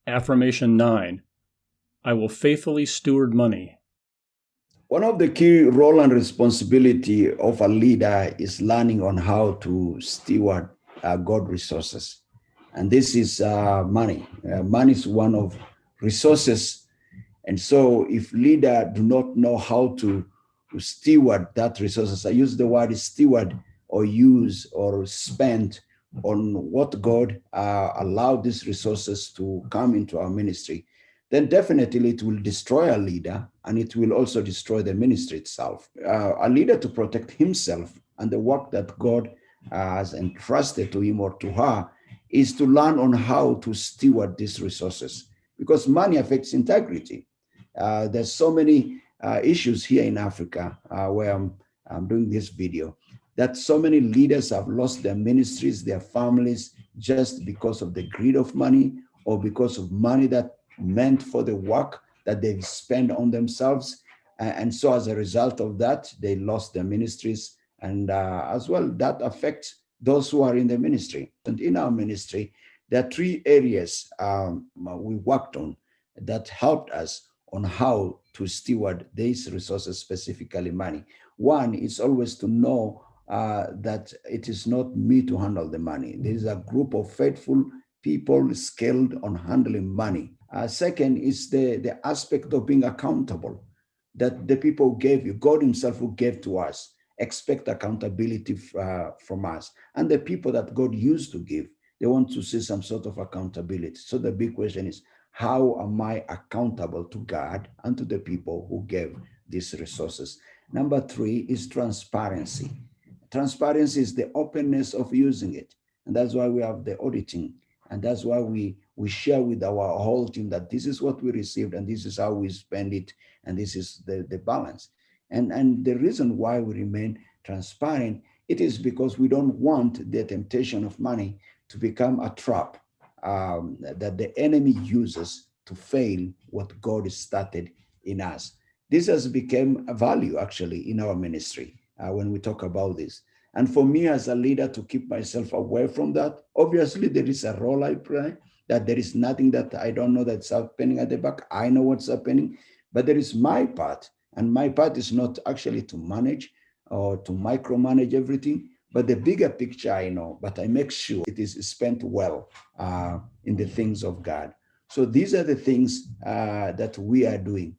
Affirmation 9. I will faithfully steward money. One of the key role and responsibility of a leader is learning on how to steward God resources. And this is money. Money is one of resources. And so if leader do not know how to steward that resources, I use the word steward or use or spend on what God allowed these resources to come into our ministry, then definitely it will destroy a leader and it will also destroy the ministry itself. A leader to protect himself and the work that God has entrusted to him or to her is to learn on how to steward these resources because money affects integrity. There's so many issues here in Africa where I'm doing this video that so many leaders have lost their ministries, their families, just because of the greed of money or because of money that meant for the work that they've spent on themselves. And so as a result of that, they lost their ministries. And as well, that affects those who are in the ministry. And in our ministry, there are three areas we worked on that helped us on how to steward these resources, specifically money. One is always to know that it is not me to handle the money. There is a group of faithful people skilled on handling money. Second is the aspect of being accountable, that the people who gave you, God Himself who gave to us, expect accountability from us. And the people that God used to give, they want to see some sort of accountability. So the big question is, how am I accountable to God and to the people who gave these resources? Number three is transparency. Transparency is the openness of using it. And that's why we have the auditing. And that's why we share with our whole team that this is what we received and this is how we spend it. And this is the balance. And the reason why we remain transparent, it is because we don't want the temptation of money to become a trap that the enemy uses to fail what God has started in us. This has become a value actually in our ministry when we talk about this. And for me as a leader to keep myself away from that, obviously there is a role I play, that there is nothing that I don't know that's happening at the back. I know what's happening, but there is my part. And my part is not actually to manage or to micromanage everything, but the bigger picture I know, but I make sure it is spent well in the things of God. So these are the things that we are doing.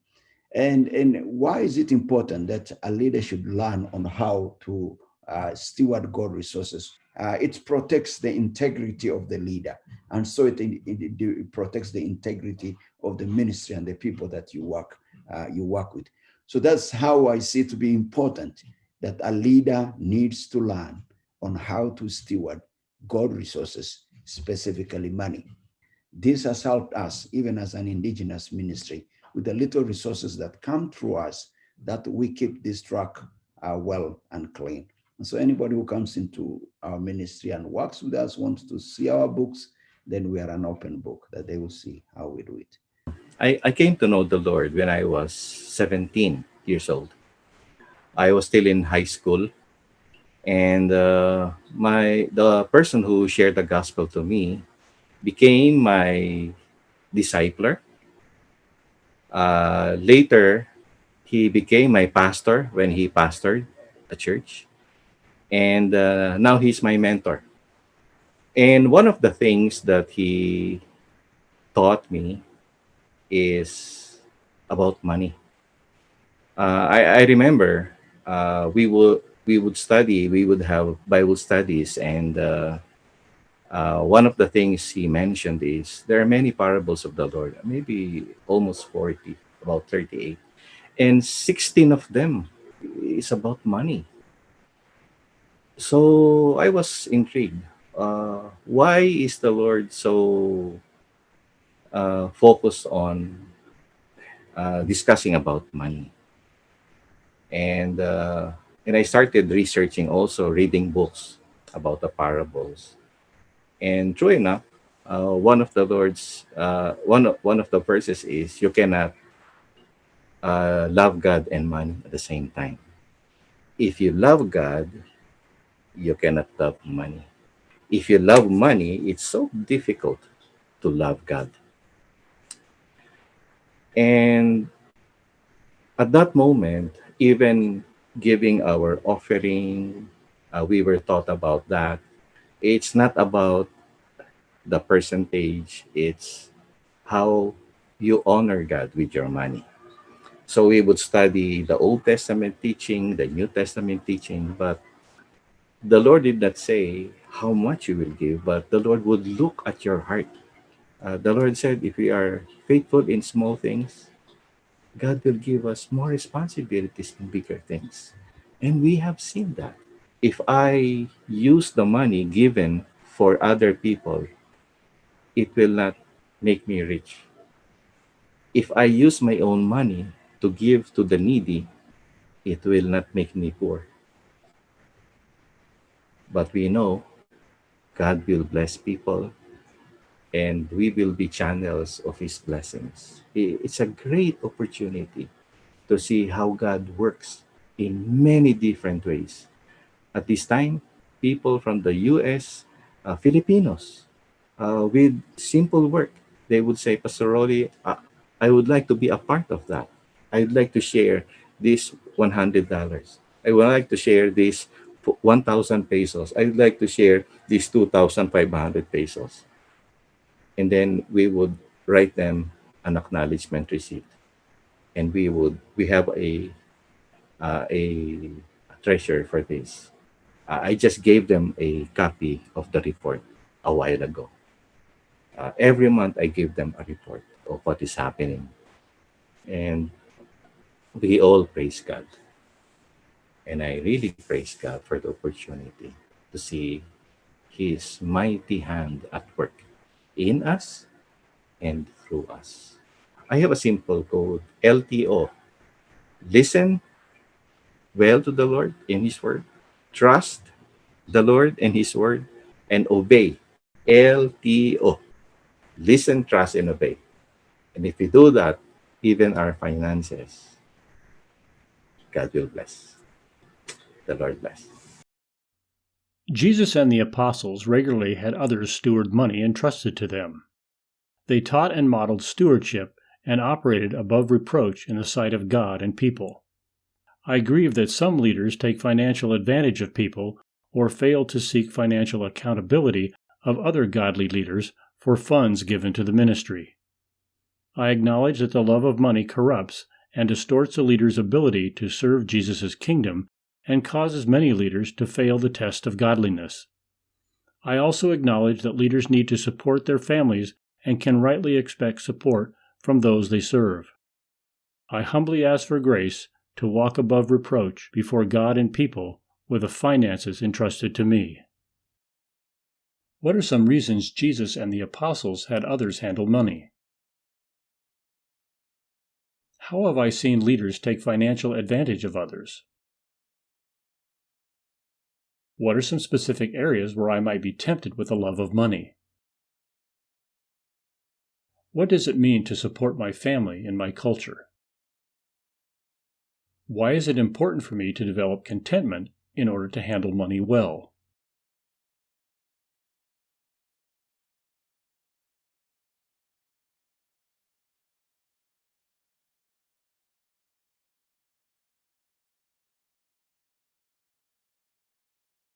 And why is it important that a leader should learn on how to steward God resources? It protects the integrity of the leader. And so it protects the integrity of the ministry and the people that you work with. So that's how I see it to be important that a leader needs to learn on how to steward God resources, specifically money. This has helped us, even as an indigenous ministry, with the little resources that come through us, that we keep this track well and clean. And so anybody who comes into our ministry and works with us, wants to see our books, then we are an open book that they will see how we do it. I came to know the Lord when I was 17 years old. I was still in high school, and the person who shared the gospel to me became my discipler. Later, he became my pastor when he pastored a church, and now he's my mentor. And one of the things that he taught me is about money. I remember we would have Bible studies, and one of the things he mentioned is there are many parables of the Lord, maybe almost 40, about 38, and 16 of them is about money. So I was intrigued. Why is the Lord so focused on discussing about money? And and I started researching, also reading books about the parables. And true enough, one of the verses is you cannot love God and money at the same time. If you love God, you cannot love money. If you love money, it's so difficult to love God. And at that moment, even giving our offering, we were taught about that. It's not about the percentage, it's how you honor God with your money. So we would study the Old Testament teaching, the New Testament teaching, but the Lord did not say how much you will give, but the Lord would look at your heart. The Lord said, if we are faithful in small things, God will give us more responsibilities in bigger things. And we have seen that. If I use the money given for other people, it will not make me rich. If I use my own money to give to the needy, it will not make me poor. But we know God will bless people and we will be channels of His blessings. It's a great opportunity to see how God works in many different ways. At this time, people from the US, Filipinos, with simple work, they would say, Pastor Rolly, I would like to be a part of that. I'd like to share this $100. I would like to share this 1,000 pesos. I'd like to share this 2,500 pesos. And then we would write them an acknowledgement receipt. And we have a treasure for this. I just gave them a copy of the report a while ago. Every month, I give them a report of what is happening. And we all praise God. And I really praise God for the opportunity to see His mighty hand at work in us and through us. I have a simple code, LTO. Listen well to the Lord in His word, trust the Lord and His word, and obey. LTO. Listen, trust, and obey. And if we do that, even our finances, God will bless. The Lord bless. Jesus and the apostles regularly had others steward money entrusted to them. They taught and modeled stewardship and operated above reproach in the sight of God and people. I grieve that some leaders take financial advantage of people or fail to seek financial accountability of other godly leaders for funds given to the ministry. I acknowledge that the love of money corrupts and distorts a leader's ability to serve Jesus' kingdom and causes many leaders to fail the test of godliness. I also acknowledge that leaders need to support their families and can rightly expect support from those they serve. I humbly ask for grace to walk above reproach before God and people with the finances entrusted to me. What are some reasons Jesus and the apostles had others handle money? How have I seen leaders take financial advantage of others? What are some specific areas where I might be tempted with the love of money? What does it mean to support my family and my culture? Why is it important for me to develop contentment in order to handle money well?